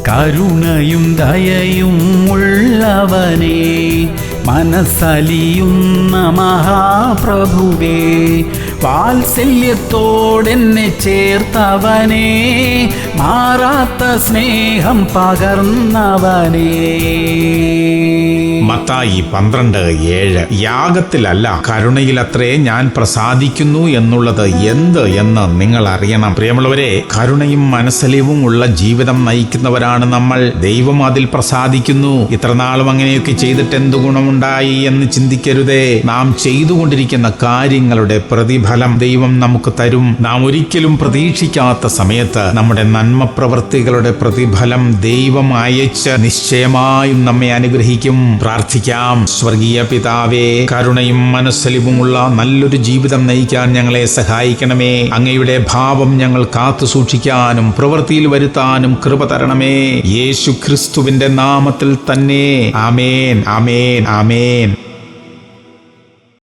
കരുണയും ദയയും ഉള്ളവനേ, മനസ്സലിയുന്ന മഹാപ്രഭുവേ, വാത്സല്യത്തോടെന്നെ ചേർത്തവനേ, മാറാത്ത സ്നേഹം പകർന്നവനേ. മത്തായി 12:7. യാഗത്തിലല്ല കരുണയിലത്രേ ഞാൻ പ്രസാദിക്കുന്നു എന്നുള്ളത് എന്ത് എന്ന് നിങ്ങൾ അറിയണം. പ്രിയമുള്ളവരെ, കരുണയും മനസ്സലിവും ഉള്ള ജീവിതം നയിക്കുന്നവരാണ് നമ്മൾ. ദൈവം അതിൽ പ്രസാദിക്കുന്നു. ഇത്രനാളും അങ്ങനെയൊക്കെ ചെയ്തിട്ട് എന്ത് ഗുണമുണ്ടായി എന്ന് ചിന്തിക്കരുതേ. നാം ചെയ്തുകൊണ്ടിരിക്കുന്ന കാര്യങ്ങളുടെ പ്രതിഫലം ദൈവം നമുക്ക് തരും. നാം ഒരിക്കലും പ്രതീക്ഷിക്കാത്ത സമയത്ത് നമ്മുടെ നന്മ പ്രവൃത്തികളുടെ പ്രതിഫലം ദൈവം അയച്ച് നിശ്ചയമായും നമ്മെ അനുഗ്രഹിക്കും. പ്രാർത്ഥിക്കാം. സ്വർഗീയ പിതാവേ, കരുണയും മനസ്സലിവുമുള്ള നല്ലൊരു ജീവിതം നയിക്കാൻ ഞങ്ങളെ സഹായിക്കണമേ. അങ്ങയുടെ ഭാവം ഞങ്ങൾ കാത്തു സൂക്ഷിക്കാനും പ്രവൃത്തിയിൽ വരുത്താനും കൃപ തരണമേ. യേശു ക്രിസ്തുവിന്റെ നാമത്തിൽ തന്നെ. ആമേൻ, ആമേൻ, ആമേൻ.